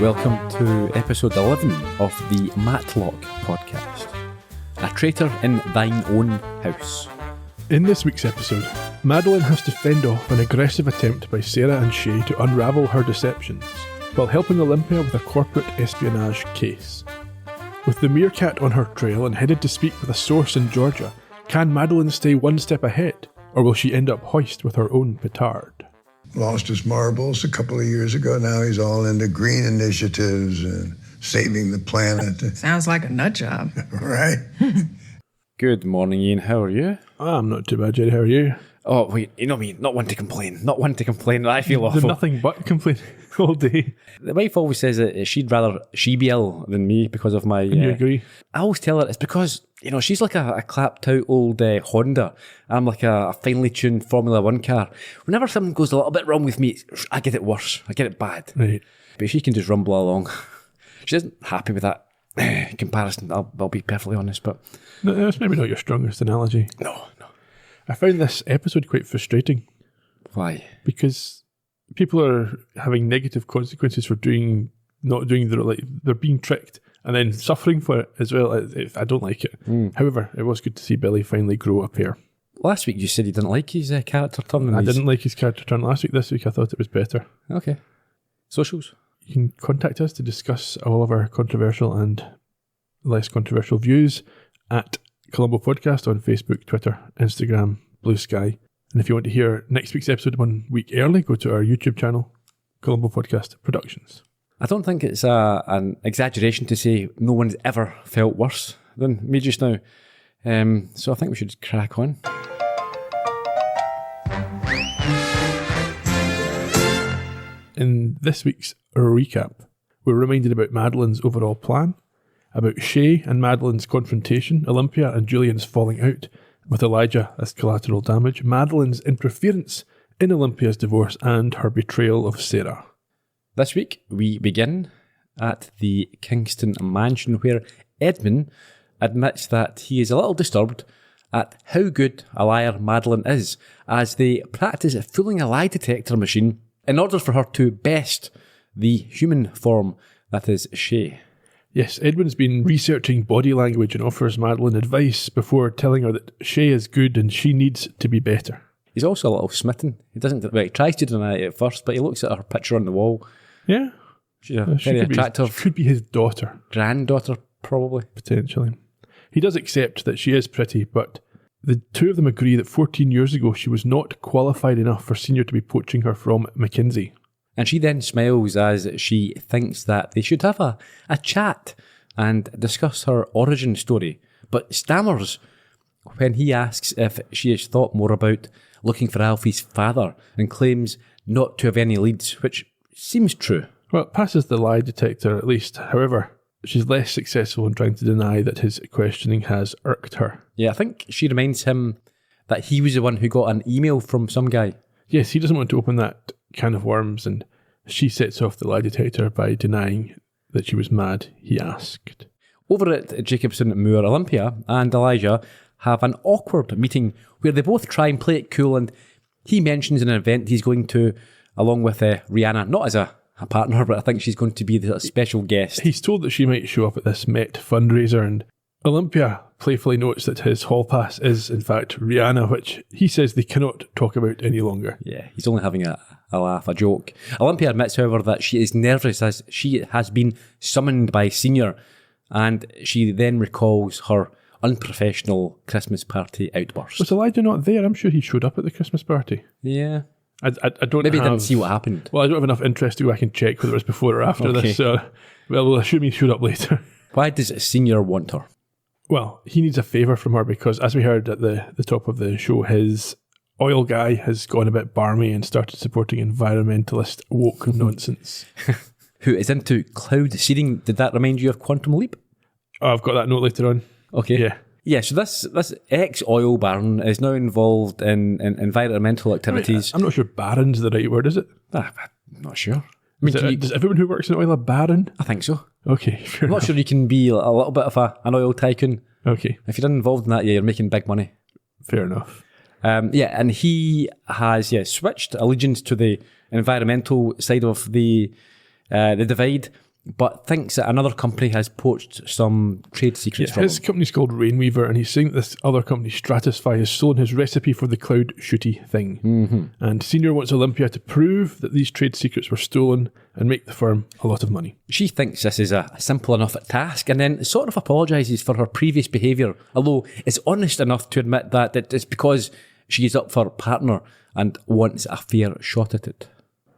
welcome to episode 11 of the Matlock podcast. A Traitor in Thine Own House. In this week's episode, Madeline has to fend off an aggressive attempt by Sarah and Shae to unravel her deceptions, while helping Olympia with a corporate espionage case. With the meerkat on her trail and headed to speak with a source in Georgia, can Madeline stay one step ahead, or will she end up hoist with her own petard? Lost his marbles a couple of years ago. Now he's all into green initiatives and saving the planet. Sounds like a nut job. Right? Good morning, Ian. How are you? I'm not too bad, Gerry. How are you? Oh, wait, you know me, not one to complain. I feel awful. There's nothing but complain all day. The wife always says that she'd rather she be ill than me because of my... You agree? I always tell her it's because, she's like a clapped out old Honda. I'm like a finely tuned Formula 1 car. Whenever something goes a little bit wrong with me, I get it worse. I get it bad. Right. But she can just rumble along. She isn't happy with that comparison, I'll be perfectly honest, but... No, that's maybe not your strongest analogy. No. I found this episode quite frustrating. Why? Because people are having negative consequences for not doing they're being tricked and then suffering for it as well. I don't like it. However, it was good to see Billy finally grow a pair. Last week you said you didn't like his character turn. I didn't like his character turn last week. This week I thought it was better. Okay. Socials? You can contact us to discuss all of our controversial and less controversial views at Colombo Podcast on Facebook, Twitter, Instagram, Blue Sky. And if you want to hear next week's episode 1 week early, go to our YouTube channel, Colombo Podcast Productions. I don't think it's an exaggeration to say no one's ever felt worse than me just now. So I think we should crack on. In this week's recap, we're reminded about Madeline's overall plan, about Shae and Madeline's confrontation, Olympia and Julian's falling out, with Elijah as collateral damage, Madeline's interference in Olympia's divorce, and her betrayal of Sarah. This week, we begin at the Kingston mansion where Edmund admits that he is a little disturbed at how good a liar Madeline is, as they practice fooling a lie detector machine in order for her to best the human form that is Shae. Yes, Edwin's been researching body language and offers Madeline advice before telling her that Shae is good and she needs to be better. He's also a little smitten. He tries to deny it at first, but he looks at her picture on the wall. Yeah. She's a very attractive... She could be his daughter. Granddaughter, probably. Potentially. He does accept that she is pretty, but the two of them agree that 14 years ago she was not qualified enough for Senior to be poaching her from Mackenzie. And she then smiles as she thinks that they should have a chat and discuss her origin story, but stammers when he asks if she has thought more about looking for Alfie's father and claims not to have any leads, which seems true. Well, it passes the lie detector at least. However, she's less successful in trying to deny that his questioning has irked her. Yeah, I think she reminds him that he was the one who got an email from some guy. Yes, he doesn't want to open that can of worms, and she sets off the lie detector by denying that she was mad, he asked. Over at Jacobson Moor, Olympia and Elijah have an awkward meeting where they both try and play it cool, and he mentions an event he's going to along with Rihanna, not as a partner, but I think she's going to be the special guest. He's told that she might show up at this Met fundraiser, and Olympia playfully notes that his hall pass is in fact Rihanna, which he says they cannot talk about any longer. Yeah, he's only having a laugh, a joke. Olympia admits, however, that she is nervous as she has been summoned by Senior, and she then recalls her unprofessional Christmas party outburst. Was Elijah not there? I'm sure he showed up at the Christmas party. Yeah. I don't Maybe have... he didn't see what happened. Well, I don't have enough interest to go back and check whether it was before or after this, so we'll assume he showed up later. Why does Senior want her? Well, he needs a favour from her because, as we heard at the top of the show, his oil guy has gone a bit barmy and started supporting environmentalist woke nonsense. Who is into cloud seeding. Did that remind you of Quantum Leap? Oh, I've got that note later on. Okay. Yeah. Yeah, so this ex-oil baron is now involved in environmental activities. I'm not sure baron's the right word, is it? I'm not sure. I mean, does everyone who works in oil a baron? I think so. Okay, fair I'm not sure you can be a little bit of an oil tycoon. Okay. If you're involved in that, you're making big money. Fair enough. And he has switched allegiance to the environmental side of the divide, but thinks that another company has poached some trade secrets from his him. company's called Rainweaver, and he's saying that this other company, Stratify, has stolen his recipe for the cloud shooty thing. Mm-hmm. And Senior wants Olympia to prove that these trade secrets were stolen and make the firm a lot of money. She thinks this is a simple enough task, and then sort of apologises for her previous behaviour, although is honest enough to admit that it's because she's up for partner and wants a fair shot at it.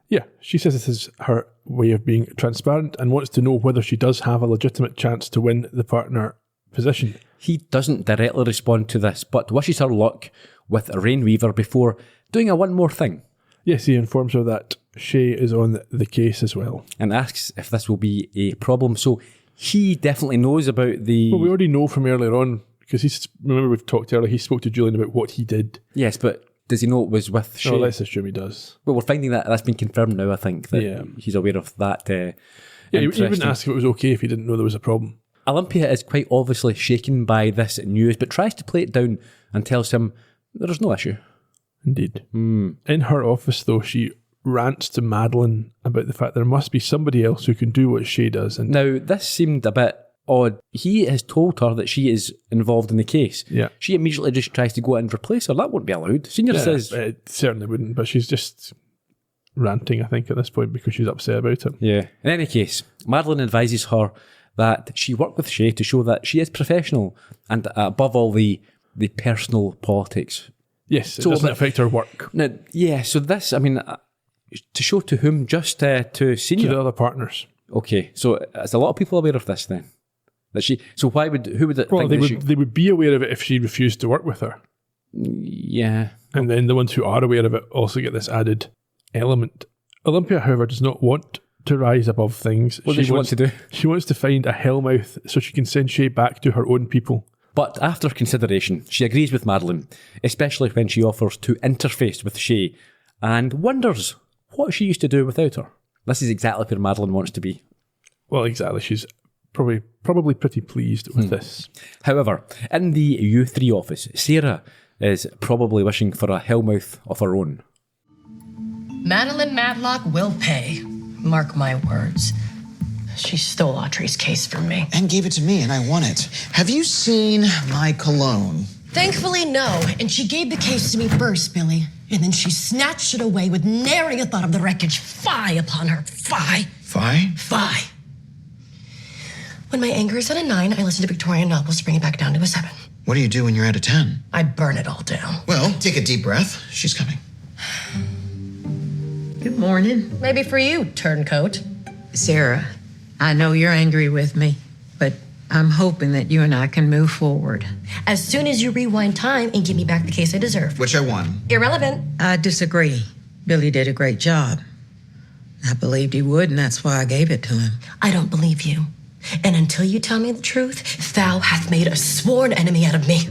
Yeah, she says this is her way of being transparent and wants to know whether she does have a legitimate chance to win the partner position. He doesn't directly respond to this, but wishes her luck with Rainweaver before doing one more thing. Yes, he informs her that Shae is on the case as well. And asks if this will be a problem. So he definitely knows about the... Well, we already know from earlier on, because remember we've talked earlier, he spoke to Julian about what he did. Yes, but does he know it was with Shae? Oh, let's assume he does. Well, we're finding that that's been confirmed now, I think, that he's aware of that. He wouldn't ask if it was okay if he didn't know there was a problem. Olympia is quite obviously shaken by this news, but tries to play it down and tells him there's no issue. Indeed. In her office, though, she rants to Madeline about the fact there must be somebody else who can do what Shae does. And now, this seemed a bit odd. He has told her that she is involved in the case. Yeah. She immediately just tries to go out and replace her. That won't be allowed. Senior says... It certainly wouldn't, but she's just ranting, I think, at this point because she's upset about it. Yeah. In any case, Madeline advises her that she work with Shae to show that she is professional and above all the personal politics. Yes, it doesn't affect her work. Now, yeah, so this, I mean, to show to whom? Just to Senior? To the other partners. Okay, so is a lot of people aware of this then? So who would it think they would be aware of it if she refused to work with her. Yeah. And then the ones who are aware of it also get this added element. Olympia, however, does not want to rise above things. What does she want to do? She wants to find a hellmouth so she can send Shae back to her own people. But after consideration, she agrees with Madeline, especially when she offers to interface with Shae and wonders what she used to do without her. This is exactly where Madeline wants to be. Well, exactly. She's probably pretty pleased with this. However, in the U3 office, Sarah is probably wishing for a hellmouth of her own. Madeline Matlock will pay. Mark my words. She stole Audrey's case from me. And gave it to me, and I won it. Have you seen my cologne? Thankfully, no. And she gave the case to me first, Billy. And then she snatched it away with nary a thought of the wreckage. Fie upon her. Fie. Fie? Fie. When my anger is at a 9, I listen to Victorian novels to bring it back down to a 7. What do you do when you're at a 10? I burn it all down. Well, take a deep breath. She's coming. Good morning. Maybe for you, turncoat. Sarah, I know you're angry with me, but I'm hoping that you and I can move forward. As soon as you rewind time and give me back the case I deserve. Which I won. Irrelevant. I disagree. Billy did a great job. I believed he would, and that's why I gave it to him. I don't believe you. And until you tell me the truth, thou hath made a sworn enemy out of me.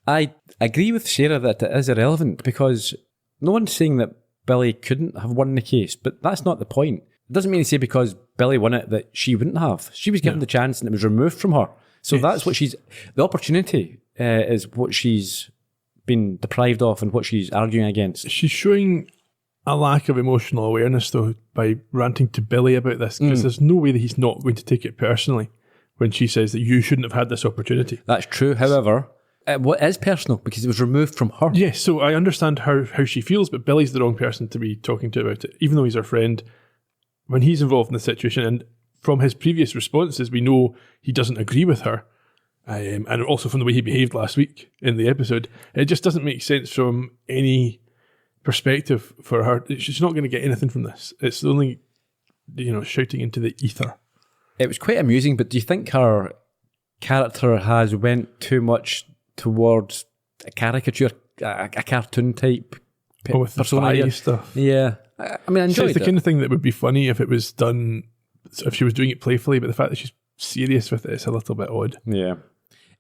I agree with Sarah that it is irrelevant because no one's saying that Billy couldn't have won the case, but that's not the point. It doesn't mean to say because Billy won it that she wouldn't have. She was given the chance and it was removed from her. So that's what the opportunity is what she's been deprived of and what she's arguing against. She's showing a lack of emotional awareness, though, by ranting to Billy about this, because there's no way that he's not going to take it personally when she says that you shouldn't have had this opportunity. That's true. However, what is personal because it was removed from her. Yes, so I understand how she feels, but Billy's the wrong person to be talking to about it, even though he's her friend. When he's involved in the situation, and from his previous responses, we know he doesn't agree with her, and also from the way he behaved last week in the episode, it just doesn't make sense from any perspective for her. She's not going to get anything from this. It's only, shouting into the ether. It was quite amusing, but do you think her character has went too much towards a caricature, a cartoon type with persona? The stuff. Yeah. I mean, I enjoyed it's the kind of thing that would be funny if it was done, if she was doing it playfully, but the fact that she's serious with it is a little bit odd. Yeah.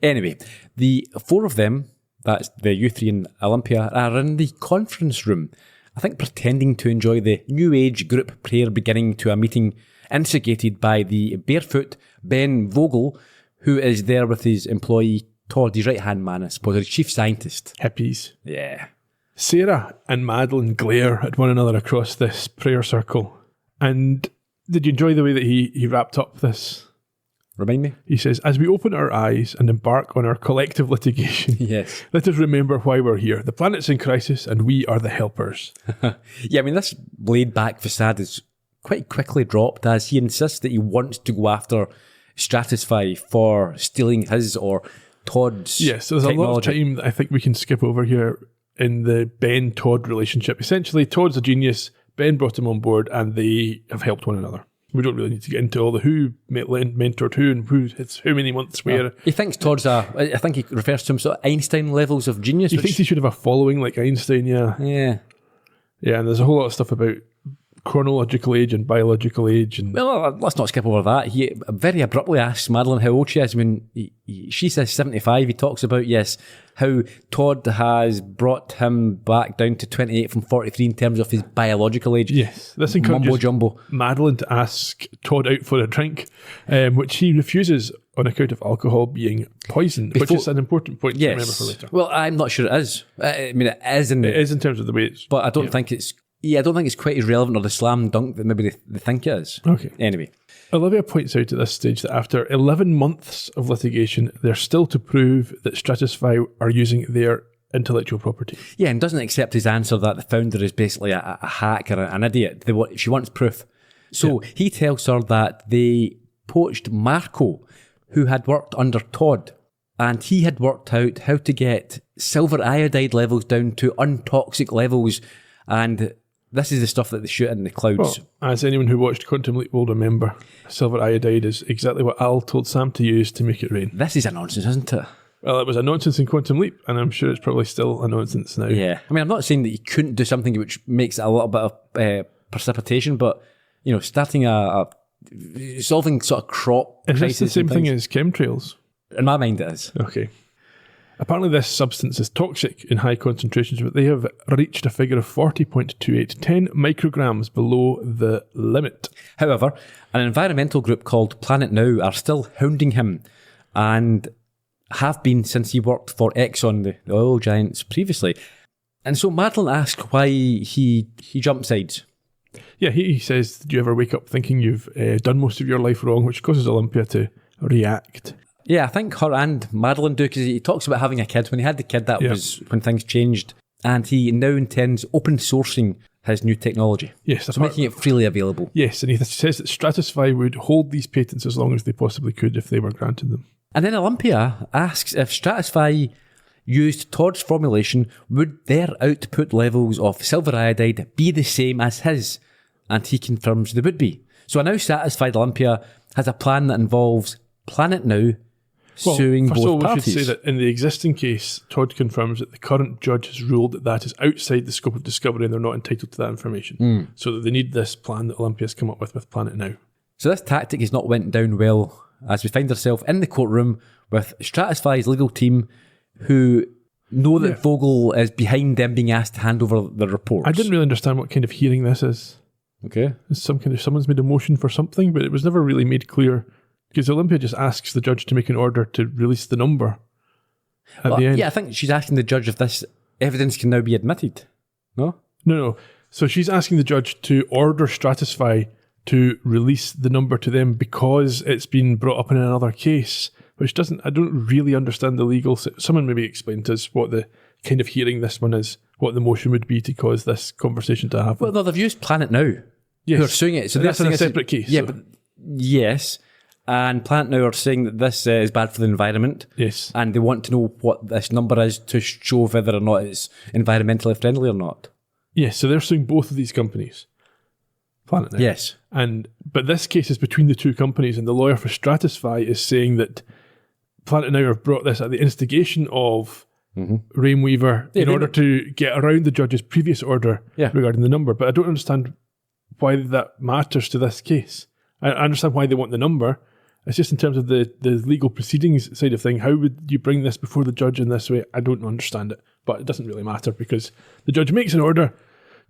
Anyway, the four of them, that's the U3 and Olympia, are in the conference room, I think pretending to enjoy the New Age group prayer beginning to a meeting instigated by the barefoot Ben Vogel, who is there with his employee Todd, his right-hand man, I suppose, his chief scientist. Hippies. Yeah. Sarah and Madeline glare at one another across this prayer circle. And did you enjoy the way that he wrapped up this? Remind me? He says, as we open our eyes and embark on our collective litigation, Yes. let us remember why we're here. The planet's in crisis and we are the helpers. Yeah, I mean, this laid-back facade is quite quickly dropped as he insists that he wants to go after Stratify for stealing his or Todd's Yes, there's technology. a lot of time that I think we can skip over here in the Ben-Todd relationship. Essentially, Todd's a genius, Ben brought him on board, and they have helped one another. We don't really need to get into all the who mentored who and who it's how many months where. He thinks Todd's I think he refers to him sort of Einstein levels of genius. He thinks he should have a following like Einstein, yeah. Yeah. Yeah, and there's a whole lot of stuff about chronological age and biological age. And Well, let's not skip over that. He very abruptly asks Madeline how old she is. When she says 75, he talks about, yes, how Todd has brought him back down to 28 from 43 in terms of his biological age. yes, this encourages Mumbo-jumbo. Madeline to ask Todd out for a drink, which he refuses on account of alcohol being poison, which is an important point to remember for Yes. later. Well, I'm not sure it is. I mean, it is It is in terms of the way it's... but I don't think it's... Yeah, I don't think it's quite as relevant or the slam dunk that maybe they think it is. Okay. Anyway. Olivia points out at this stage that after 11 months of litigation, they're still to prove that Stratify are using their intellectual property. Yeah, and doesn't accept his answer that the founder is basically a hack or an idiot. She wants proof. So he tells her that they poached Marco, who had worked under Todd, and he had worked out how to get silver iodide levels down to untoxic levels, and this is the stuff that they shoot in the clouds. Well, as anyone who watched Quantum Leap will remember, silver iodide is exactly what Al told Sam to use to make it rain. This is a nonsense, isn't it? Well, it was a nonsense in Quantum Leap, and I'm sure it's probably still a nonsense now. Yeah. I mean, I'm not saying that you couldn't do something which makes it a little bit of precipitation, but, you know, starting solving sort of crop Is this crisis the same and thing things. as chemtrails? In my mind, it is. Okay. Apparently this substance is toxic in high concentrations, but they have reached a figure of 40.28, 10 micrograms below the limit. However, an environmental group called Planet Now are still hounding him and have been since he worked for Exxon, the oil giants, previously. And so Madeline asks why he jumped sides. Yeah, he says, did you ever wake up thinking you've done most of your life wrong, which causes Olympia to react. Yeah, I think her and Madeline do, because he talks about having a kid. When he had the kid, that was when things changed. And he now intends open sourcing his new technology. Yes, so making it freely available. Yes, and he says that Stratify would hold these patents as long as they possibly could if they were granted them. And then Olympia asks if Stratify used Todd's formulation, would their output levels of silver iodide be the same as his? And he confirms they would be. So a now satisfied Olympia has a plan that involves Planet Now suing first both of all, parties. we should say that in the existing case, Todd confirms that the current judge has ruled that that is outside the scope of discovery and they're not entitled to that information. So that they need this plan that Olympia's come up with Planet Now. So this tactic has not went down well, as we find ourselves in the courtroom with Stratify's legal team who know that Vogel is behind them being asked to hand over the reports. I didn't really understand what kind of hearing this is. Okay. It's some kind of, someone's made a motion for something, but it was never really made clear. Because Olympia just asks the judge to make an order to release the number at the end. Yeah, I think she's asking the judge if this evidence can now be admitted. No? No. So she's asking the judge to order Stratify to release the number to them because it's been brought up in another case, which doesn't, I don't really understand the legal. Someone maybe explain to us what the kind of hearing this one is, what the motion would be to cause this conversation to happen. Well, no, they've used Planet Now. Yes. Who are suing it. So that's in a saying separate case. Yeah, so. but yes. And Planet Now are saying that this is bad for the environment. Yes. And they want to know what this number is to show whether or not it's environmentally friendly or not. Yes, so they're suing both of these companies. Planet Now. Yes. But this case is between the two companies, and the lawyer for Stratify is saying that Planet Now have brought this at the instigation of Rainweaver in order to get around the judge's previous order regarding the number. But I don't understand why that matters to this case. I understand why they want the number. It's just in terms of the legal proceedings side of thing. How would you bring this before the judge in this way? I don't understand it. But it doesn't really matter because the judge makes an order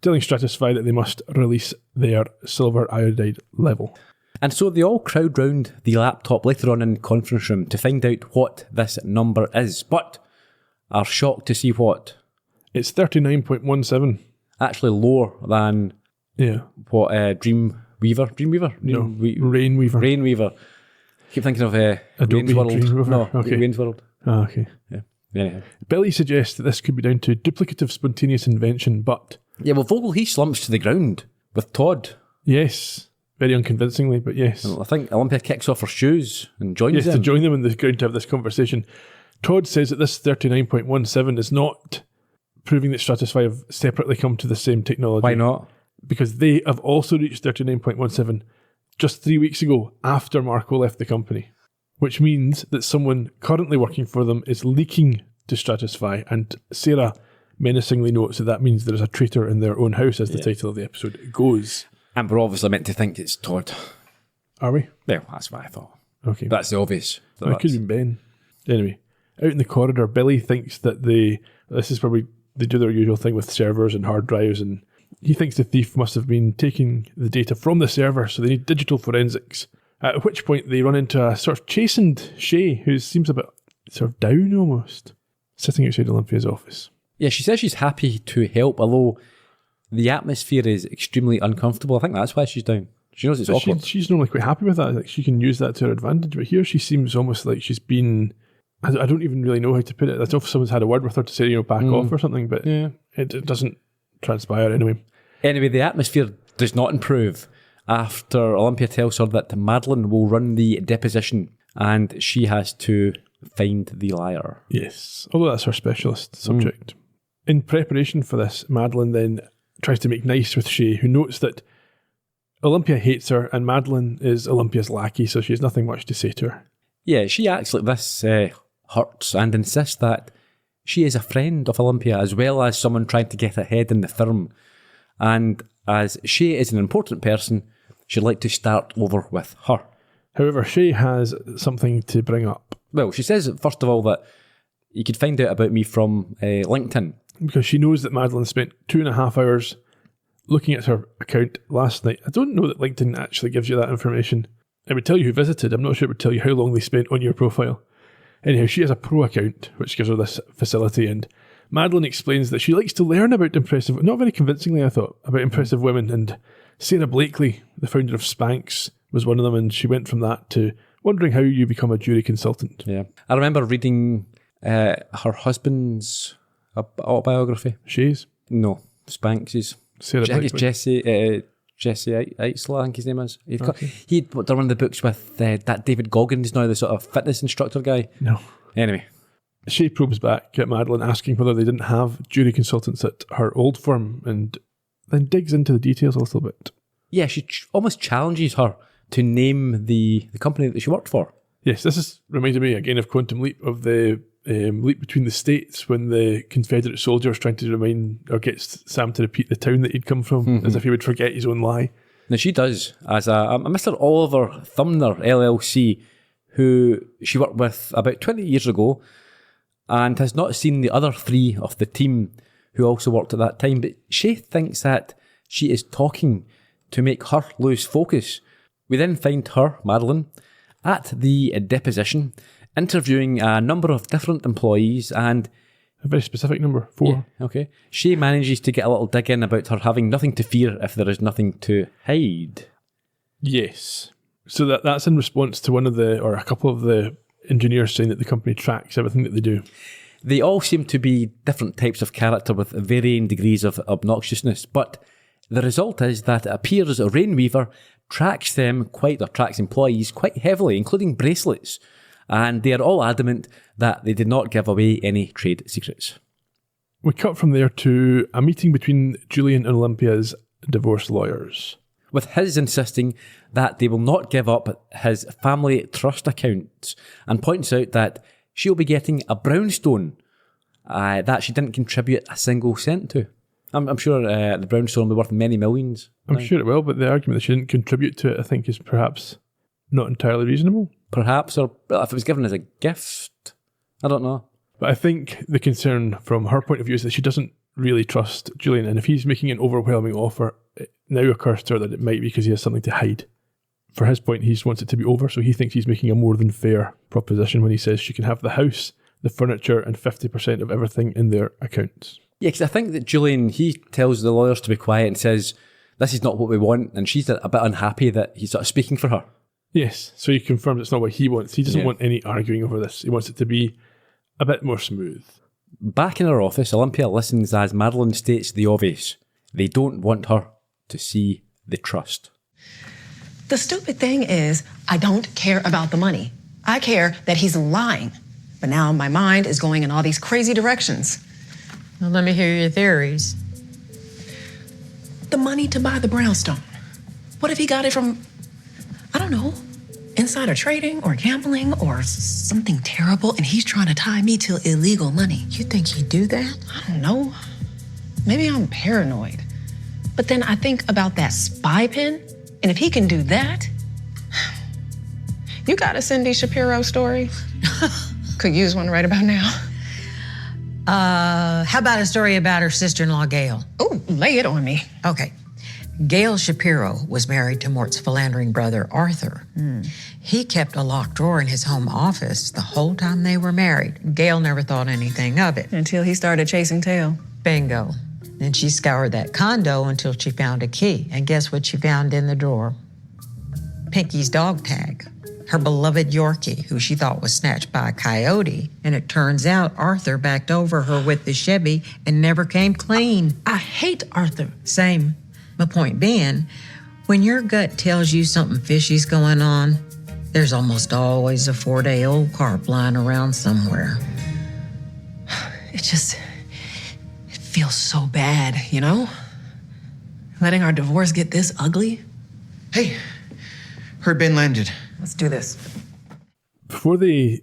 telling Stratify that they must release their silver iodide level. And so they all crowd round the laptop later on in the conference room to find out what this number is, but are shocked to see what? It's 39.17. Actually lower than Yeah. what Dreamweaver? No, Rainweaver. Rainweaver. Keep thinking of Adobe Wayne's World. Dreamweaver. No, Okay. Wayne's World. Ah, okay. Yeah. Anyhow. Billy suggests that this could be down to duplicative spontaneous invention, but Yeah, well, Vogel, he slumps to the ground with Todd. yes, very unconvincingly, but yes. And I think Olympia kicks off her shoes and joins Yes, to them. join them in the ground to have this conversation. Todd says that this 39.17 is not proving that Stratify have separately come to the same technology. Why not? Because they have also reached 39.17 just 3 weeks ago after Marco left the company, which means that someone currently working for them is leaking to Stratify, and Sarah menacingly notes that means there is a traitor in their own house, as the title of the episode goes. And we're obviously meant to think it's Todd. Are we? Yeah, that's what I thought. Okay. That's the obvious. It could have been Ben. Anyway, out in the corridor, Billy thinks that this is where they do their usual thing with servers and hard drives, and he thinks the thief must have been taking the data from the server, so they need digital forensics. At which point they run into a sort of chastened Shae, who seems a bit sort of down almost, sitting outside Olympia's office. Yeah, she says she's happy to help, although the atmosphere is extremely uncomfortable. I think that's why she's down. She knows it's But awkward. she's normally quite happy with that. Like, she can use that to her advantage, but here she seems almost like she's been... I don't even really know how to put it. I don't know if someone's had a word with her to say, back off or something, but it doesn't transpire anyway. Anyway, the atmosphere does not improve after Olympia tells her that Madeline will run the deposition and she has to find the liar. Yes, although that's her specialist subject. In preparation for this, Madeline then tries to make nice with Shae, who notes that Olympia hates her and Madeline is Olympia's lackey, so she has nothing much to say to her. Yeah, she acts like this hurts and insists that she is a friend of Olympia as well as someone trying to get ahead in the firm. And as Shae is an important person, she'd like to start over with her. However, Shae has something to bring up. Well, she says, first of all, that you could find out about me from LinkedIn. Because she knows that Madeline spent 2.5 hours looking at her account last night. I don't know that LinkedIn actually gives you that information. It would tell you who visited. I'm not sure it would tell you how long they spent on your profile. Anyhow, she has a pro account, which gives her this facility, and Madeline explains that she likes to learn about impressive, not very convincingly I thought, about impressive women, and Sarah Blakely, the founder of Spanx, was one of them, and she went from that to wondering how you become a jury consultant. Yeah. I remember reading her husband's autobiography. Shae's? No, Spanx's. Sarah I think it's Blakely. Jesse Eitzler, I think his name is. He'd done one of the books with that David Goggins, now the sort of fitness instructor guy. No. Anyway. Shae probes back at Madeline, asking whether they didn't have jury consultants at her old firm, and then digs into the details a little bit. Yeah, she almost challenges her to name the company that she worked for. Yes, this reminded me again of Quantum Leap, of the leap between the states when the Confederate soldier was trying to remind or get Sam to repeat the town that he'd come from, as if he would forget his own lie. Now she does, as a Mr. Oliver Thumner LLC, who she worked with about 20 years ago and has not seen the other three of the team who also worked at that time. But Shae thinks that she is talking to make her lose focus. We then find her, Madeline, at the deposition, interviewing a number of different employees, and a very specific number, 4. Yeah, okay. Shae manages to get a little dig in about her having nothing to fear if there is nothing to hide. Yes. So that's in response to a couple of the engineers saying that the company tracks everything that they do. They all seem to be different types of character with varying degrees of obnoxiousness, but the result is that it appears Rainweaver tracks employees quite heavily, including bracelets, and they are all adamant that they did not give away any trade secrets. We cut from there to a meeting between Julian and Olympia's divorce lawyers, with his insisting that they will not give up his family trust accounts, and points out that she'll be getting a brownstone that she didn't contribute a single cent to. I'm sure the brownstone will be worth many millions. I'm sure it will, but the argument that she didn't contribute to it, I think, is perhaps not entirely reasonable. Perhaps, or if it was given as a gift, I don't know. But I think the concern from her point of view is that she doesn't really trust Julian, and if he's making an overwhelming offer, it now occurs to her that it might be because he has something to hide. For his point, he just wants it to be over, so he thinks he's making a more than fair proposition when he says she can have the house, the furniture, and 50% of everything in their accounts. Yeah, because I think that Julian, he tells the lawyers to be quiet and says, this is not what we want, and she's a bit unhappy that he's sort of speaking for her. Yes, so he confirms it's not what he wants. He doesn't want any arguing over this. He wants it to be a bit more smooth. Back in her office, Olympia listens as Madeline states the obvious. They don't want her to see the trust. The stupid thing is, I don't care about the money. I care that he's lying. But now my mind is going in all these crazy directions. Well, let me hear your theories. The money to buy the brownstone. What if he got it from, I don't know, insider trading or gambling or something terrible, and he's trying to tie me to illegal money? You think he'd do that? I don't know. Maybe I'm paranoid. But then I think about that spy pen, and if he can do that, you got a Cindy Shapiro story? Could use one right about now. How about a story about her sister-in-law, Gail? Oh, lay it on me. Okay. Gail Shapiro was married to Mort's philandering brother, Arthur. He kept a locked drawer in his home office the whole time they were married. Gail never thought anything of it. Until he started chasing tail. Bingo. Then she scoured that condo until she found a key. And guess what she found in the drawer? Pinky's dog tag. Her beloved Yorkie, who she thought was snatched by a coyote. And it turns out Arthur backed over her with the Chevy and never came clean. I hate Arthur. Same. My point being, when your gut tells you something fishy's going on, there's almost always a 4-day-old carp lying around somewhere. It feels so bad, you know? Letting our divorce get this ugly. Hey, heard Ben landed. Let's do this. Before they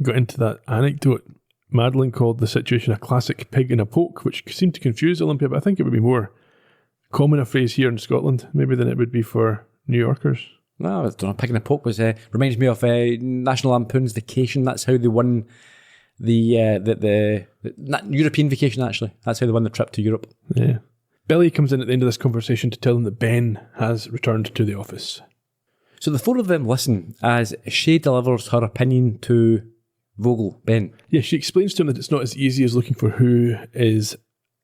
got into that anecdote, Madeline called the situation a classic pig in a poke, which seemed to confuse Olympia, but I think it would be more common a phrase here in Scotland, maybe, than it would be for New Yorkers. No, I don't know. Pig in a poke reminds me of National Lampoon's Vacation. That's how they won the European Vacation, actually. That's how they won the trip to Europe. Yeah. Billy comes in at the end of this conversation to tell them that Ben has returned to the office. So the four of them listen as Shae delivers her opinion to Vogel, Ben. Yeah, she explains to him that it's not as easy as looking for who is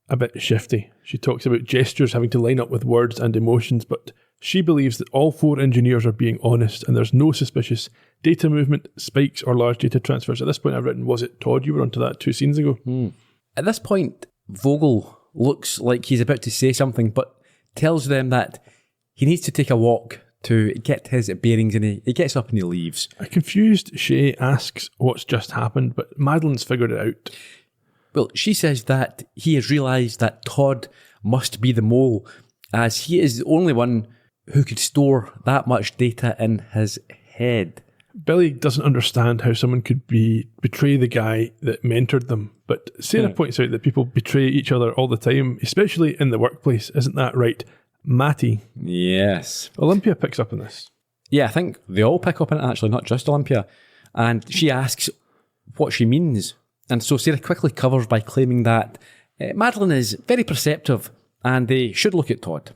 a bit shifty. She talks about gestures having to line up with words and emotions, but she believes that all 4 engineers are being honest and there's no suspicious data movement, spikes or large data transfers. At this point I've written, was it Todd? You were onto that 2 scenes ago. At this point, Vogel looks like he's about to say something, but tells them that he needs to take a walk to get his bearings, and he gets up and he leaves. A confused Shae asks what's just happened, but Madeline's figured it out. Well, she says that he has realised that Todd must be the mole, as he is the only one who could store that much data in his head. Billy doesn't understand how someone could betray the guy that mentored them, but Sarah points out that people betray each other all the time, especially in the workplace. Isn't that right, Matty? Yes. Olympia picks up on this. Yeah, I think they all pick up on it, actually, not just Olympia. And she asks what she means. And so Sarah quickly covers by claiming that Madeline is very perceptive and they should look at Todd.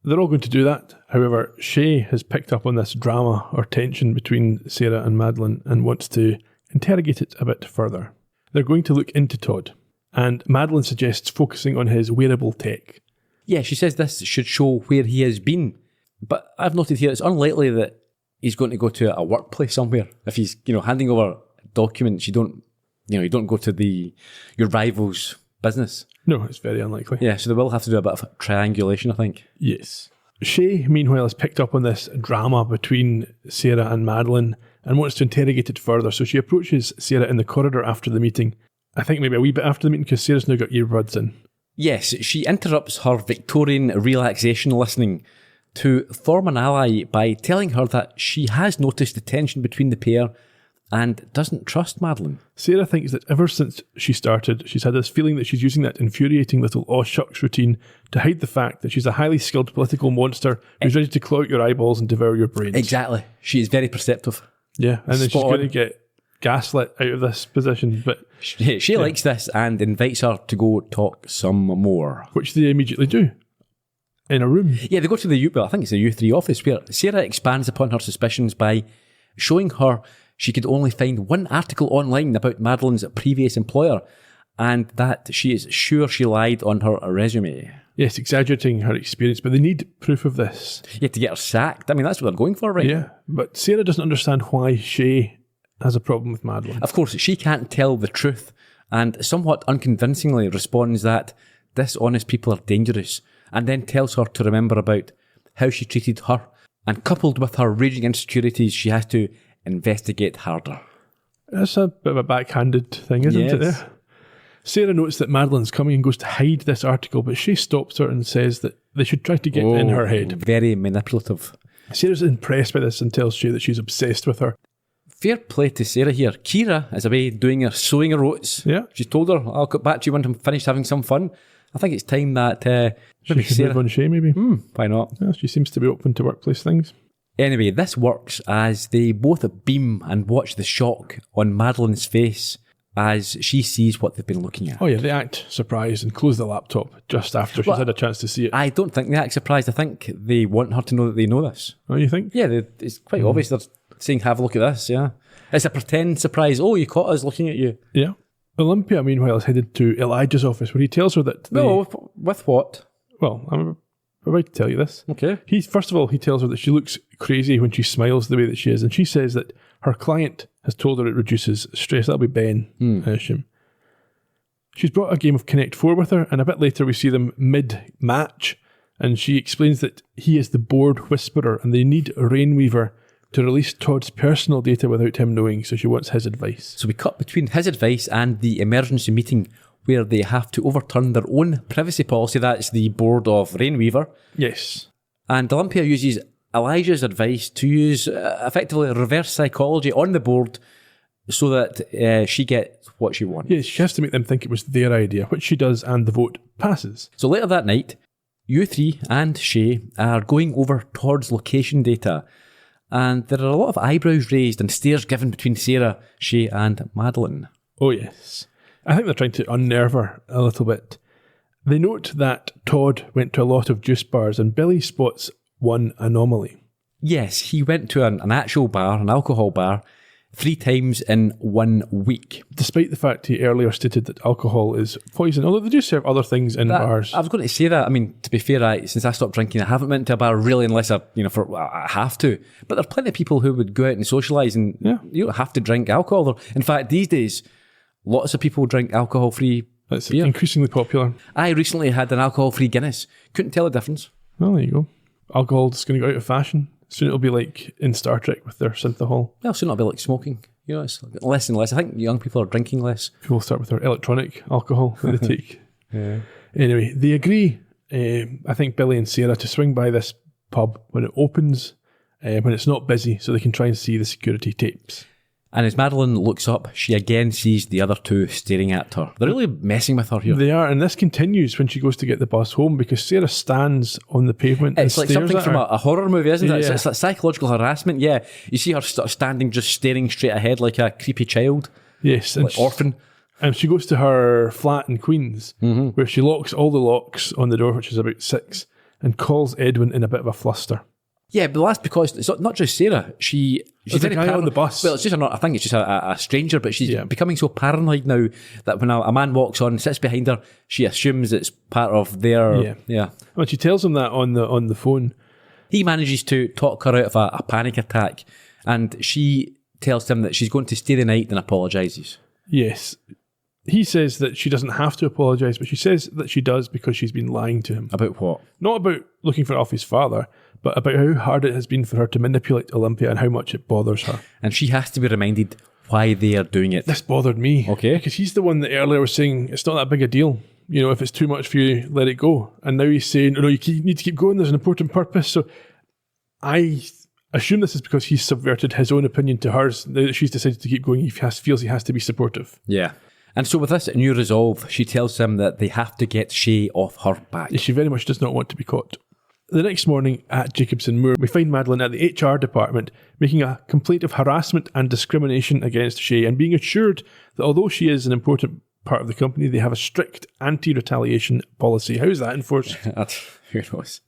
They're all going to do that. However, Shae has picked up on this drama or tension between Sarah and Madeline and wants to interrogate it a bit further. They're going to look into Todd, and Madeline suggests focusing on his wearable tech. Yeah, she says this should show where he has been. But I've noted here it's unlikely that he's going to go to a workplace somewhere. If he's, handing over documents, you don't go to your rival's business. No, it's very unlikely. Yeah, so they will have to do a bit of triangulation, I think. Yes. Shae, meanwhile, has picked up on this drama between Sarah and Madeline and wants to interrogate it further. So she approaches Sarah in the corridor after the meeting. I think maybe a wee bit after the meeting, because Sarah's now got earbuds in. Yes, she interrupts her Victorian relaxation listening to form an ally by telling her that she has noticed the tension between the pair and doesn't trust Madeline. Sarah thinks that ever since she started, she's had this feeling that she's using that infuriating little aw shucks routine to hide the fact that she's a highly skilled political monster who's ready to claw out your eyeballs and devour your brains. Exactly. She is very perceptive. Yeah, and then she's Spot going on. to get gaslit out of this position, but She likes this and invites her to go talk some more. which they immediately do in a room. Yeah, they go to the I think it's the U3 office, where Sarah expands upon her suspicions by showing her she could only find one article online about Madeline's previous employer, and that she is sure she lied on her resume. Yes, exaggerating her experience, but they need proof of this. Yeah, to get her sacked. I mean, that's what they're going for, right? Yeah, but Sarah doesn't understand why Shae has a problem with Madeline. Of course, she can't tell the truth, and somewhat unconvincingly responds that dishonest people are dangerous, and then tells her to remember about how she treated her, and coupled with her raging insecurities, she has to investigate harder. That's a bit of a backhanded thing, isn't it? Yes. There? Sarah notes that Madeline's coming and goes to hide this article, but Shae stops her and says that they should try to get in her head. Very manipulative. Sarah's impressed by this and tells Shae that she's obsessed with her. Fair play to Sarah here. Kira is away doing her sewing her oats. Yeah. She's told her, I'll get back to you when I'm finished having some fun. I think it's time that She should move on Shae, maybe. Why not? Yeah, she seems to be open to workplace things. Anyway, this works as they both beam and watch the shock on Madeline's face as she sees what they've been looking at. Oh yeah, they act surprised and close the laptop just after she's had a chance to see it. I don't think they act surprised. I think they want her to know that they know this. Oh, you think? Yeah, it's quite obvious they're saying, have a look at this, yeah. It's a pretend surprise. Oh, you caught us looking at you. Yeah. Olympia, meanwhile, is headed to Elijah's office where he tells her that... No, with what? Well, I'm about to tell you this. Okay. First of all, he tells her that she looks crazy when she smiles the way that she is, and she says that her client has told her it reduces stress. That'll be Ben, I assume. She's brought a game of Connect 4 with her, and a bit later we see them mid-match, and she explains that he is the board whisperer, and they need Rainweaver to release Todd's personal data without him knowing, so she wants his advice. So we cut between his advice and the emergency meeting where they have to overturn their own privacy policy. That's the board of Rainweaver. Yes. And Olympia uses Elijah's advice to use effectively reverse psychology on the board so that she gets what she wants. Yes, she has to make them think it was their idea, which she does, and the vote passes. So later that night, you three and Shae are going over Todd's location data, and there are a lot of eyebrows raised and stares given between Sarah, Shae and Madeline. Oh yes. I think they're trying to unnerve her a little bit. They note that Todd went to a lot of juice bars and Billy spots one anomaly. Yes, he went to an actual bar, an alcohol bar, 3 times in 1 week. Despite the fact he earlier stated that alcohol is poison, although they do serve other things in bars. I was going to say that. I mean, to be fair, since I stopped drinking, I haven't went to a bar really unless I have to. But there are plenty of people who would go out and socialise and you don't have to drink alcohol. In fact, these days, lots of people drink alcohol-free It's beer. increasingly popular. I recently had an alcohol-free Guinness. Couldn't tell the difference. Well, there you go. Alcohol's going to go out of fashion. Soon it'll be like in Star Trek with their synthahol. Well, soon it'll be like smoking. You know, it's less and less. I think young people are drinking less. People start with their electronic alcohol that they take. Yeah. Anyway, they agree, I think Billy and Sarah, to swing by this pub when it opens, when it's not busy, so they can try and see the security tapes. And as Madeline looks up, she again sees the other two staring at her. They're really messing with her here. They are, and this continues when she goes to get the bus home because Sarah stands on the pavement It's and like stares something at from her. a horror movie, isn't it? Yeah. It's like psychological harassment, yeah. You see her standing just staring straight ahead like a creepy child, Yes, and like orphan. And she goes to her flat in Queens, where she locks all the locks on the door, which is about 6, and calls Edwin in a bit of a fluster. Yeah, but that's because it's not just Sarah. She's There's a very guy on paranoid. the bus. Well, it's just I think it's just a stranger, but she's becoming so paranoid now that when a man walks on, sits behind her, she assumes it's part of their... Yeah. When she tells him that on the phone, He manages to talk her out of a panic attack, and she tells him that she's going to stay the night and apologises. yes, he says that she doesn't have to apologise, but she says that she does because she's been lying to him. About what? Not about looking for Alfie's father, but about how hard it has been for her to manipulate Olympia and how much it bothers her. And she has to be reminded why they are doing it. This bothered me. Okay. Because he's the one that earlier was saying, it's not that big a deal. You know, if it's too much for you, let it go. And now he's saying, no, you need to keep going. There's an important purpose. So I assume this is because he's subverted his own opinion to hers. Now that she's decided to keep going, he feels he has to be supportive. Yeah. And so with this new resolve, she tells him that they have to get Shae off her back. She very much does not want to be caught. The next morning at Jacobson Moor, we find Madeline at the HR department making a complaint of harassment and discrimination against Shae and being assured that although she is an important part of the company, they have a strict anti-retaliation policy. How is that enforced? Who knows?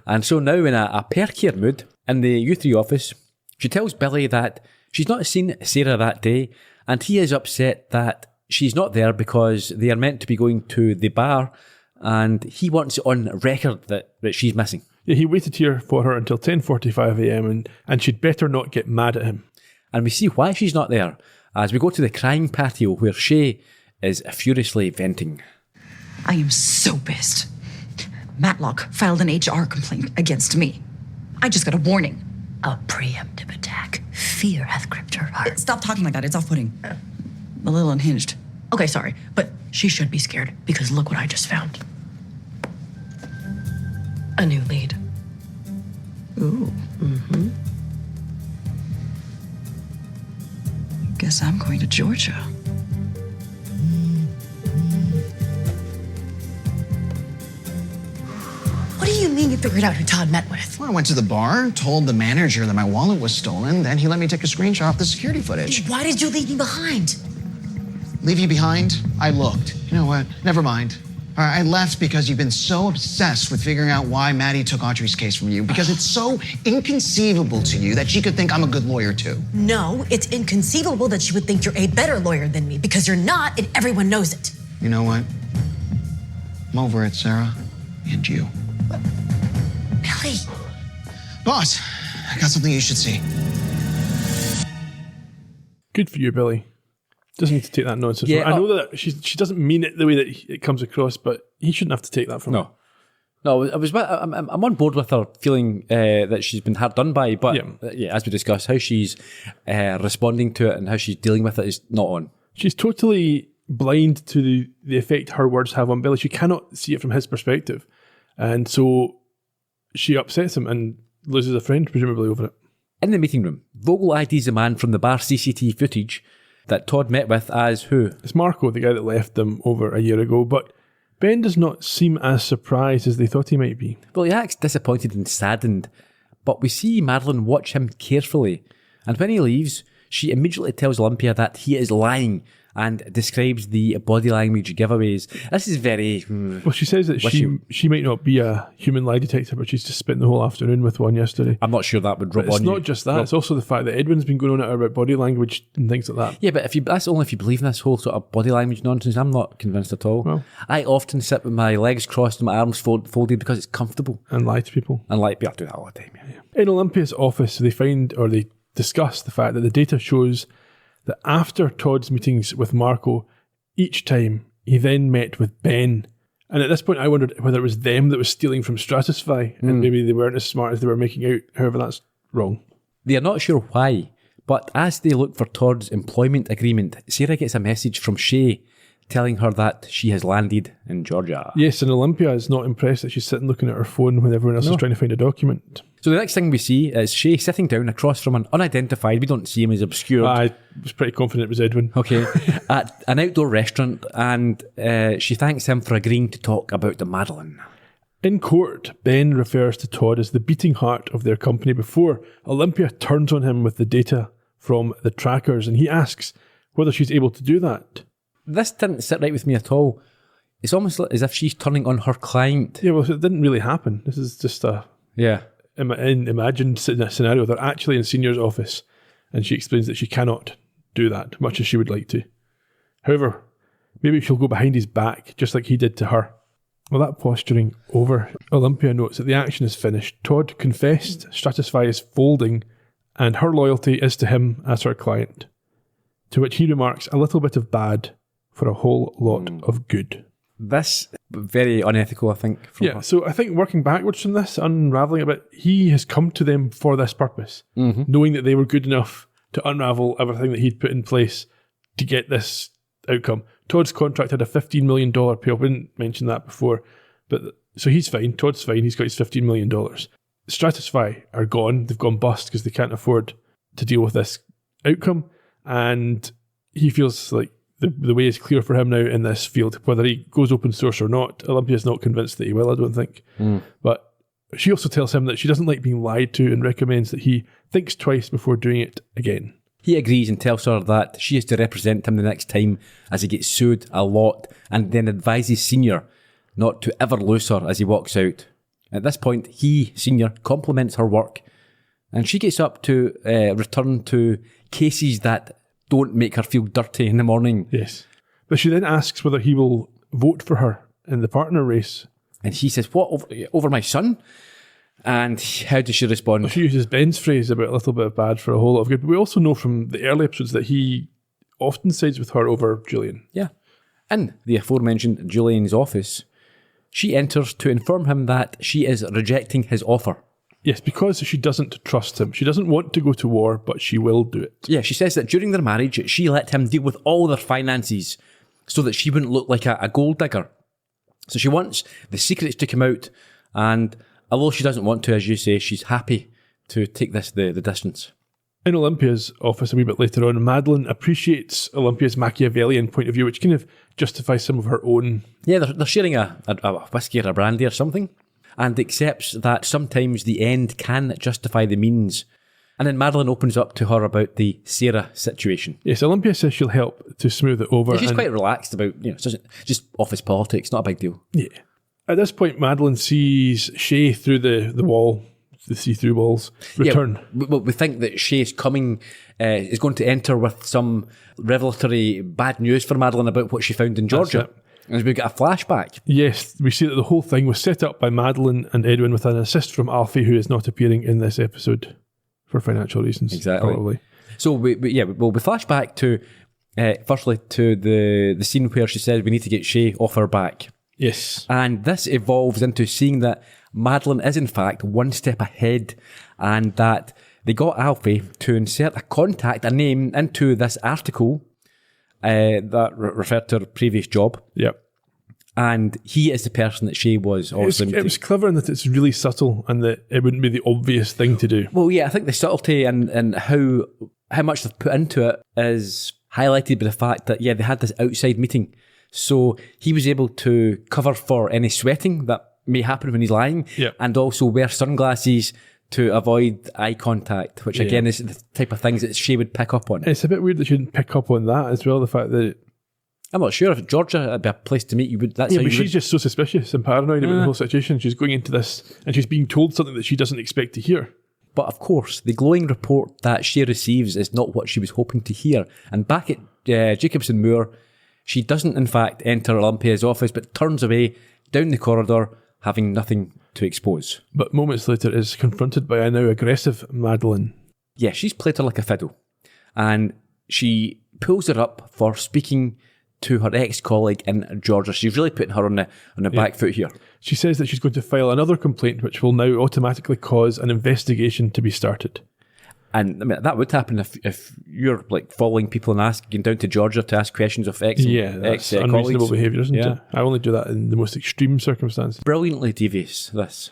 And so now in a perkier mood, in the U3 office, she tells Billy that she's not seen Sarah that day and he is upset that she's not there because they are meant to be going to the bar, and he wants it on record that she's missing. Yeah, he waited here for her until 10:45am, and she'd better not get mad at him. And we see why she's not there as we go to the crying patio where Shae is furiously venting. I am so pissed. Matlock filed an HR complaint against me. I just got a warning. A preemptive attack. Fear hath gripped her heart. Stop talking like that. It's off-putting. A little unhinged. Okay, sorry, but she should be scared because look what I just found. A new lead. Ooh. Mm-hmm. Guess I'm going to Georgia. What do you mean you figured out who Todd met with? Well, I went to the bar, told the manager that my wallet was stolen, then he let me take a screenshot of the security footage. Why did you leave me behind? Leave you behind? I looked. You know what? Never mind. All right, I left because you've been so obsessed with figuring out why Maddie took Audrey's case from you, because it's so inconceivable to you that she could think I'm a good lawyer too. No, it's inconceivable that she would think you're a better lawyer than me because you're not and everyone knows it. You know what? I'm over it, Sarah. And you. Billy. Boss, I got something you should see. Good for you, Billy. Doesn't need to take that nonsense. Yeah, I know that she doesn't mean it the way that it comes across, but he shouldn't have to take that from her. No, I'm on board with her feeling that she's been hard done by, but as we discussed, how she's responding to it and how she's dealing with it is not on. She's totally blind to the effect her words have on Billy. She cannot see it from his perspective. And so she upsets him and loses a friend, presumably, over it. In the meeting room, Vogel IDs the man from the bar CCTV footage that Todd met with as who? It's Marco, the guy that left them over a year ago, but Ben does not seem as surprised as they thought he might be. Well, he acts disappointed and saddened, but we see Madeline watch him carefully, and when he leaves, she immediately tells Olympia that he is lying and describes the body language giveaways. This is very... Well, she says that she might not be a human lie detector, but she's just spent the whole afternoon with one yesterday. I'm not sure that would rub on you. It's not just that, it's also the fact that Edwin's been going on at her about body language and things like that. Yeah, but that's only if you believe in this whole sort of body language nonsense. I'm not convinced at all. Well, I often sit with my legs crossed and my arms folded because it's comfortable. And lie to people. And I do that all the time, yeah. In Olympia's office, they discuss the fact that the data shows that after Todd's meetings with Marco, each time he then met with Ben. And at this point, I wondered whether it was them that was stealing from Stratify and maybe they weren't as smart as they were making out. However, that's wrong. They are not sure why, but as they look for Todd's employment agreement, Sarah gets a message from Shae telling her that she has landed in Georgia. Yes, and Olympia is not impressed that she's sitting looking at her phone when everyone else is trying to find a document. So the next thing we see is Shae sitting down across from an unidentified, we don't see him as obscure. I was pretty confident it was Edwin. Okay, at an outdoor restaurant, and she thanks him for agreeing to talk about the Madeline. In court, Ben refers to Todd as the beating heart of their company before Olympia turns on him with the data from the trackers, and he asks whether she's able to do that. This didn't sit right with me at all. It's almost as if she's turning on her client. Yeah, well, it didn't really happen. This is just a imagined scenario. They're actually in Senior's office, and she explains that she cannot do that, much as she would like to. However, maybe she'll go behind his back, just like he did to her. Well, that posturing over, Olympia notes that the action is finished. Todd confessed Stratify is folding, and her loyalty is to him as her client. To which he remarks, a little bit of bad for a whole lot of good. This, very unethical, I think. Yeah, so I think working backwards from this, unravelling a bit, he has come to them for this purpose, knowing that they were good enough to unravel everything that he'd put in place to get this outcome. Todd's contract had a $15 million payoff. We didn't mention that before, but so he's fine. Todd's fine. He's got his $15 million. Stratify are gone. They've gone bust because they can't afford to deal with this outcome, and he feels like the way is clear for him now in this field. Whether he goes open source or not, Olympia's not convinced that he will, I don't think. But she also tells him that she doesn't like being lied to and recommends that he thinks twice before doing it again. He agrees and tells her that she is to represent him the next time as he gets sued a lot, and then advises Senior not to ever lose her as he walks out. At this point, he, Senior, compliments her work, and she gets up to return to cases that don't make her feel dirty in the morning. Yes. But she then asks whether he will vote for her in the partner race. And he says, what, over my son? And how does she respond? She uses Ben's phrase about a little bit of bad for a whole lot of good. But we also know from the early episodes that he often sides with her over Julian. Yeah. In the aforementioned Julian's office, she enters to inform him that she is rejecting his offer. Yes, because she doesn't trust him. She doesn't want to go to war, but she will do it. Yeah, she says that during their marriage, she let him deal with all their finances so that she wouldn't look like a gold digger. So she wants the secrets to come out, and although she doesn't want to, as you say, she's happy to take this the distance. In Olympia's office a wee bit later on, Madeline appreciates Olympia's Machiavellian point of view, which kind of justifies some of her own. Yeah, they're sharing a whiskey or a brandy or something, and accepts that sometimes the end can justify the means. And then Madeline opens up to her about the Sarah situation. Yes, Olympia says she'll help to smooth it over. Yeah, she's quite relaxed about, it's just office politics, not a big deal. Yeah. At this point, Madeline sees Shae through the wall, the see-through walls, return. Yeah, we think that Shae's coming, is going to enter with some revelatory bad news for Madeline about what she found in Georgia. And we get a flashback. Yes, we see that the whole thing was set up by Madeline and Edwin with an assist from Alfie, who is not appearing in this episode for financial reasons. Exactly. Probably. So we flash back to, firstly, to the scene where she said we need to get Shae off her back. Yes. And this evolves into seeing that Madeline is in fact one step ahead, and that they got Alfie to insert a name into this article that referred to her previous job. Yep. And he is the person that Shae was obviously. It was clever in that it's really subtle and that it wouldn't be the obvious thing to do. Well, yeah, I think the subtlety and how much they've put into it is highlighted by the fact that, they had this outside meeting. So he was able to cover for any sweating that may happen when he's lying, and also wear sunglasses to avoid eye contact, which again is the type of things that Shae would pick up on. It's a bit weird that she didn't pick up on that as well, the fact that... I'm not sure if Georgia would be a place to meet you. She's just so suspicious and paranoid about the whole situation. She's going into this and she's being told something that she doesn't expect to hear. But of course, the glowing report that Shae receives is not what she was hoping to hear. And back at Jacobson Moor, she doesn't in fact enter Olympia's office, but turns away down the corridor, having nothing to expose. But moments later is confronted by a now aggressive Madeline. Yeah, she's played her like a fiddle. And she pulls her up for speaking to her ex-colleague in Georgia. She's really putting her on the back foot here. She says that she's going to file another complaint, which will now automatically cause an investigation to be started. And I mean, that would happen if you're like following people and asking down to Georgia to ask questions of that's unreasonable behaviour, isn't it? I only do that in the most extreme circumstances. Brilliantly devious, this.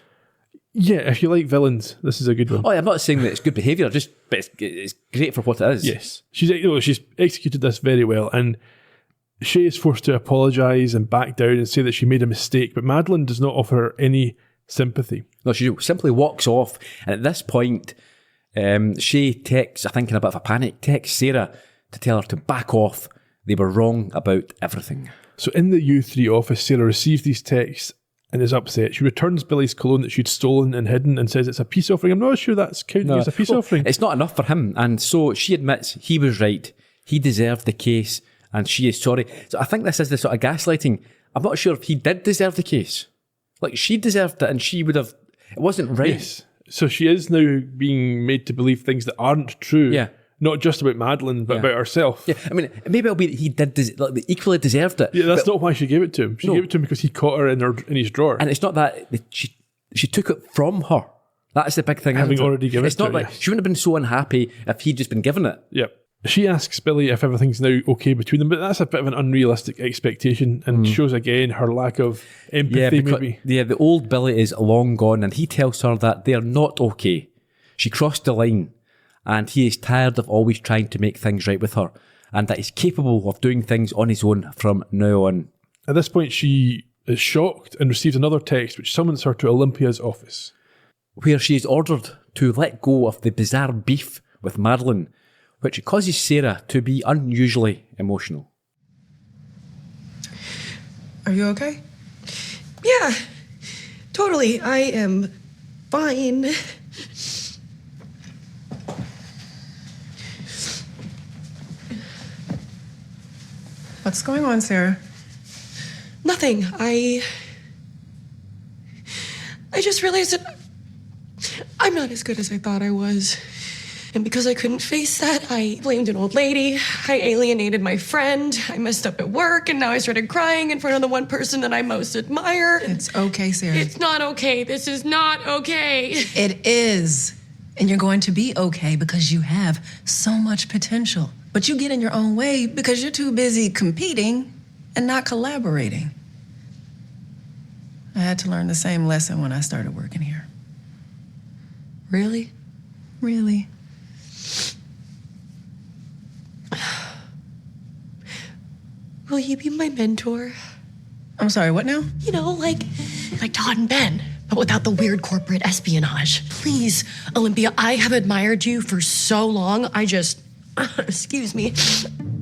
Yeah, if you like villains, this is a good one. Oh, I'm not saying that it's good behaviour, but it's great for what it is. Yes. She's executed this very well, and Shae is forced to apologise and back down and say that she made a mistake, but Madeline does not offer her any sympathy. No, she simply walks off, and at this point... Shae texts, I think in a bit of a panic, texts Sarah to tell her to back off. They were wrong about everything. So in the U3 office, Sarah receives these texts and is upset. She returns Billy's cologne that she'd stolen and hidden and says it's a peace offering. I'm not sure that's counting as a peace offering. It's not enough for him, and so she admits he was right. He deserved the case, and she is sorry. So I think this is the sort of gaslighting. I'm not sure if he did deserve the case. Like, she deserved it, and she would have... It wasn't right. Yes. So she is now being made to believe things that aren't true. Yeah. Not just about Madeline, but about herself. Yeah, I mean, maybe it'll be that he did they equally deserved it. Yeah, that's not why she gave it to him. She gave it to him because he caught her in his drawer. And it's not that she took it from her. That's the big thing. Having already given it to her. It's not like she wouldn't have been so unhappy if he'd just been given it. Yeah. She asks Billy if everything's now okay between them, but that's a bit of an unrealistic expectation and shows again her lack of empathy, maybe. Yeah, the old Billy is long gone, and he tells her that they're not okay. She crossed the line, and he is tired of always trying to make things right with her, and that he's capable of doing things on his own from now on. At this point, she is shocked and receives another text which summons her to Olympia's office, where she is ordered to let go of the bizarre beef with Madeline, which causes Sarah to be unusually emotional. Are you okay? Yeah, totally. I am fine. What's going on, Sarah? Nothing. I just realized that I'm not as good as I thought I was. And because I couldn't face that, I blamed an old lady. I alienated my friend. I messed up at work, and now I started crying in front of the one person that I most admire. It's okay, Sarah. It's not okay. This is not okay. It is. And you're going to be okay because you have so much potential. But you get in your own way because you're too busy competing and not collaborating. I had to learn the same lesson when I started working here. Really? Really? Will you be my mentor? I'm sorry, what now? You know, like Todd and Ben, but without the weird corporate espionage. Please, Olympia, I have admired you for so long. Excuse me.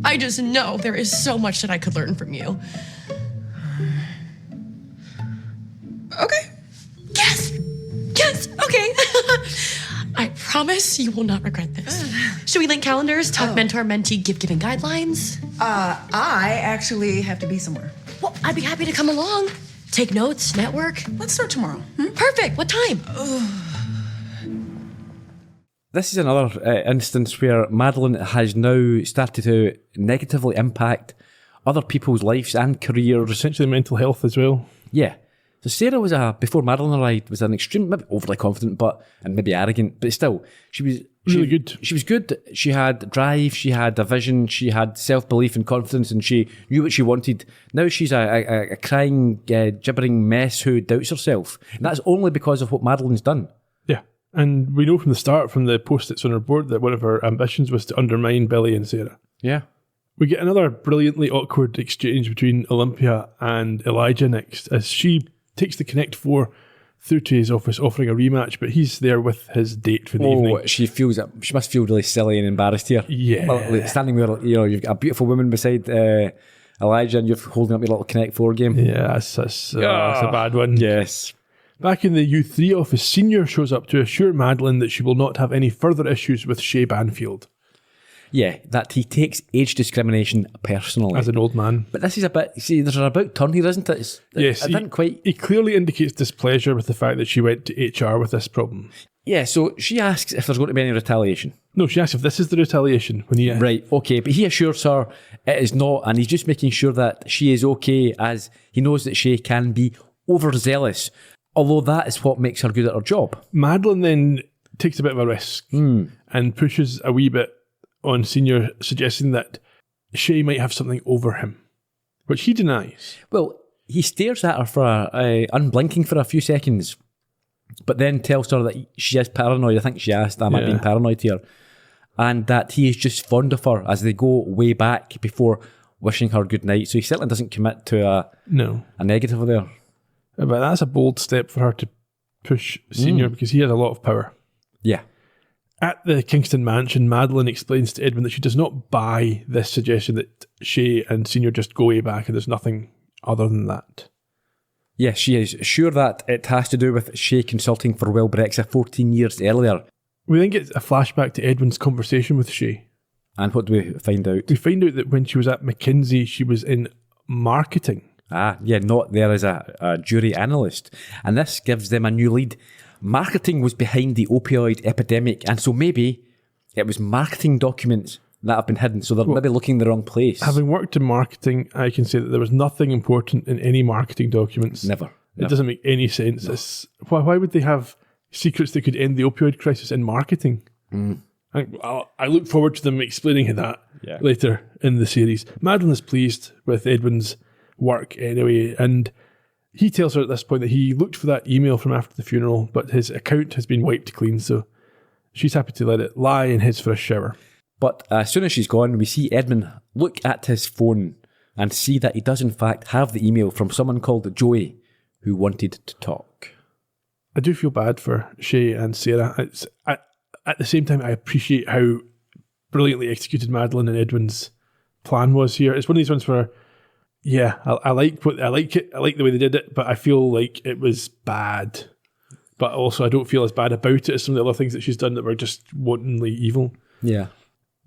I just know there is so much that I could learn from you. Okay. Yes! Yes, okay. I promise you will not regret this. Should we link calendars, talk mentor-mentee gift-giving guidelines? I actually have to be somewhere. Well, I'd be happy to come along. Take notes, network. Let's start tomorrow. Perfect. What time? This is another instance where Madeline has now started to negatively impact other people's lives and careers. Essentially mental health as well. Yeah. So Sarah was before Madeline arrived, was an extreme, maybe overly confident, and maybe arrogant, but still, she was really good. She was good. She had drive, she had a vision, she had self-belief and confidence, and she knew what she wanted. Now she's a crying, gibbering mess who doubts herself. And that's only because of what Madeline's done. Yeah. And we know from the start, from the post-its on her board, that one of her ambitions was to undermine Billy and Sarah. Yeah. We get another brilliantly awkward exchange between Olympia and Elijah next, as she takes the Connect 4 through to his office offering a rematch, but he's there with his date for the evening. She must feel really silly and embarrassed here. Yeah. Well, like, standing where, you've got a beautiful woman beside Elijah and you're holding up your little Connect 4 game. Yeah, that's a bad one. Yes. Back in the U3 office, Senior shows up to assure Madeline that she will not have any further issues with Shae Banfield. Yeah, that he takes age discrimination personally. As an old man. But this is a bit, there's an about turn here, isn't it? Yes. I didn't quite... He clearly indicates displeasure with the fact that she went to HR with this problem. Yeah, so she asks if there's going to be any retaliation. No, she asks if this is the retaliation. Right, okay, but he assures her it is not, and he's just making sure that she is okay, as he knows that Shae can be overzealous, although that is what makes her good at her job. Madeline then takes a bit of a risk and pushes a wee bit on Senior, suggesting that Shae might have something over him, which he denies. Well, he stares at her for unblinking for a few seconds, but then tells her that she is paranoid. I think she asked, am I being paranoid here? And that he is just fond of her as they go way back before wishing her good night. So he certainly doesn't commit to a negative there. But that's a bold step for her to push Senior because he has a lot of power. Yeah. At the Kingston mansion, Madeline explains to Edwin that she does not buy this suggestion that Shae and Senior just go way back and there's nothing other than that. Yes, she is sure that it has to do with Shae consulting for Will Brexa 14 years earlier. We then get a flashback to Edwin's conversation with Shae. And what do we find out? We find out that when she was at McKinsey, she was in marketing. Not there as a jury analyst. And this gives them a new lead. Marketing was behind the opioid epidemic, and so maybe it was marketing documents that have been hidden, so they're maybe looking in the wrong place. Having worked in marketing, I can say that there was nothing important in any marketing documents. Never. It doesn't make any sense. Why would they have secrets that could end the opioid crisis in marketing? I look forward to them explaining that later in the series. Madeline is pleased with Edwin's work anyway, and he tells her at this point that he looked for that email from after the funeral, but his account has been wiped clean, so she's happy to let it lie and heads for a shower. But as soon as she's gone, we see Edmund look at his phone and see that he does in fact have the email from someone called Joey who wanted to talk. I do feel bad for Shae and Sarah. At the same time, I appreciate how brilliantly executed Madeline and Edwin's plan was here. It's one of these ones where I like it. I like the way they did it, but I feel like it was bad. But also, I don't feel as bad about it as some of the other things that she's done that were just wantonly evil. Yeah.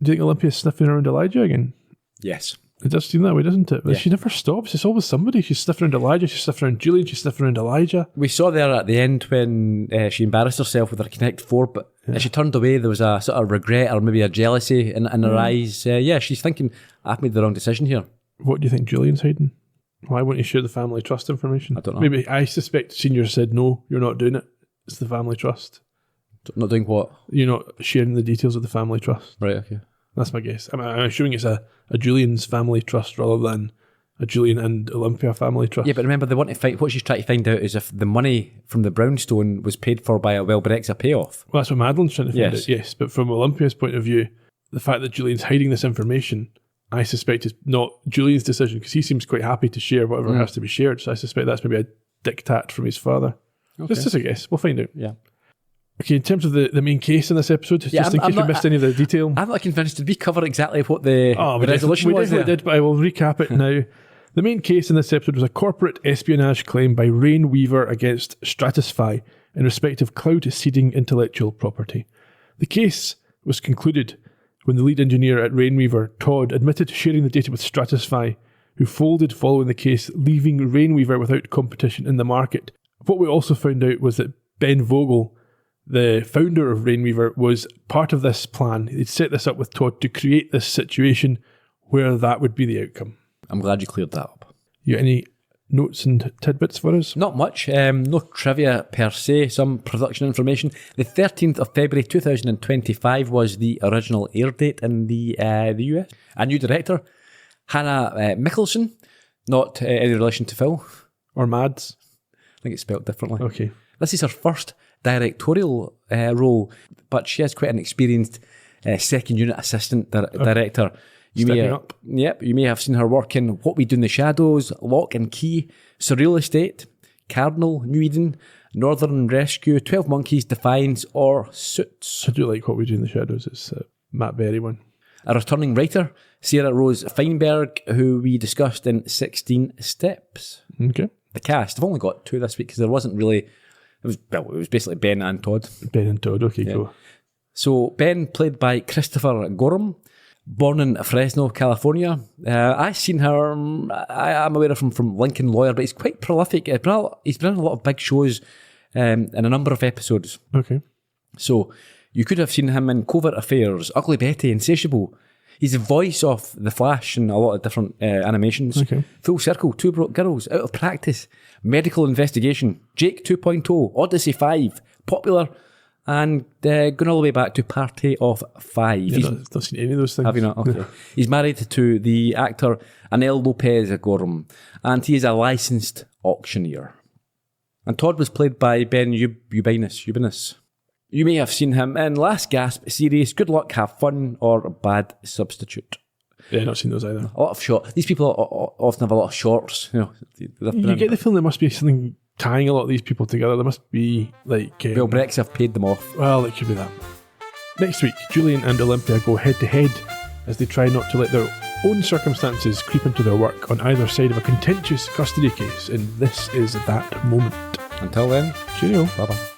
Do you think Olympia's sniffing around Elijah again? Yes. It does seem that way, doesn't it? But Yeah. she never stops. It's always somebody. She's sniffing around Elijah, she's sniffing around Julian, she's sniffing around Elijah. We saw there at the end when she embarrassed herself with her Connect 4, but as she turned away, there was a sort of regret or maybe a jealousy in her eyes. She's thinking, I've made the wrong decision here. What do you think Julian's hiding? Why won't he share the family trust information? I don't know. Maybe I suspect Senior said, no, you're not doing it. It's the family trust. Not doing what? You're not sharing the details of the family trust. Right, okay. That's my guess. I'm assuming it's a Julian's family trust rather than a Julian and Olympia family trust. Yeah, but remember, they want to find. What she's trying to find out is if the money from the brownstone was paid for by a Brexit payoff. Well, that's what Madeline's trying to find Yes. out, yes. But from Olympia's point of view, the fact that Julian's hiding this information, I suspect is not Julian's decision because he seems quite happy to share whatever has to be shared. So I suspect that's maybe a diktat from his father. Okay. Just a guess. We'll find out. Yeah. Okay, in terms of the main case in this episode, just in case you missed any of the detail. I'm not convinced. Did we cover exactly what the resolution we was? definitely did, but I will recap it now. The main case in this episode was a corporate espionage claim by Rain Weaver against Stratify in respect of cloud seeding intellectual property. The case was concluded when the lead engineer at Rain Weaver, Todd, admitted to sharing the data with Stratify, who folded following the case, leaving Rain Weaver without competition in the market. What we also found out was that Ben Vogel, the founder of Rain Weaver, was part of this plan. He'd set this up with Todd to create this situation where that would be the outcome. I'm glad you cleared that up. You got any notes and tidbits for us? Not much. No trivia per se, some production information. The 13th of February 2025 was the original air date in the US. A new director, Hannah Mickelson, not any relation to Phil. Or Mads? I think it's spelled differently. Okay. This is her first directorial role, but she has quite an experienced second unit assistant director. Stepping up. Yep, you may have seen her work in What We Do in the Shadows, Lock and Key, Surreal Estate, Cardinal, New Eden, Northern Rescue, 12 Monkeys, Defiance, or Suits. I do like What We Do in the Shadows. It's Matt Berry one. A returning writer, Sarah Rose Feinberg, who we discussed in 16 Steps. Okay. The cast, I've only got 2 this week because there wasn't really... It was basically Ben and Todd. Ben and Todd, okay, cool. So Ben, played by Christopher Gorham, born in Fresno, California. I've seen her, I'm aware of him from Lincoln Lawyer, but he's quite prolific. He's been in a lot of big shows in a number of episodes. Okay. So you could have seen him in Covert Affairs, Ugly Betty, Insatiable. He's the voice of The Flash in a lot of different animations. Okay. Full Circle, Two Broke Girls, Out of Practice, Medical Investigation, Jake 2.0, Odyssey 5, Popular, and going all the way back to Party of 5. Yeah, not seen any of those things. Have you not? Okay. He's married to the actor Anel Lopez Gorham, and he is a licensed auctioneer. And Todd was played by Ben Ubinus. You may have seen him in Last Gasp series, Good Luck, Have Fun, or Bad Substitute. Yeah, not seen those either. A lot of short. These people often have a lot of shorts. You get the feeling there must be something tying a lot of these people together. There must be like... Well, Brexit have paid them off. Well, it could be that. Next week, Julian and Olympia go head to head as they try not to let their own circumstances creep into their work on either side of a contentious custody case, and this is that moment. Until then, cheerio. Bye-bye.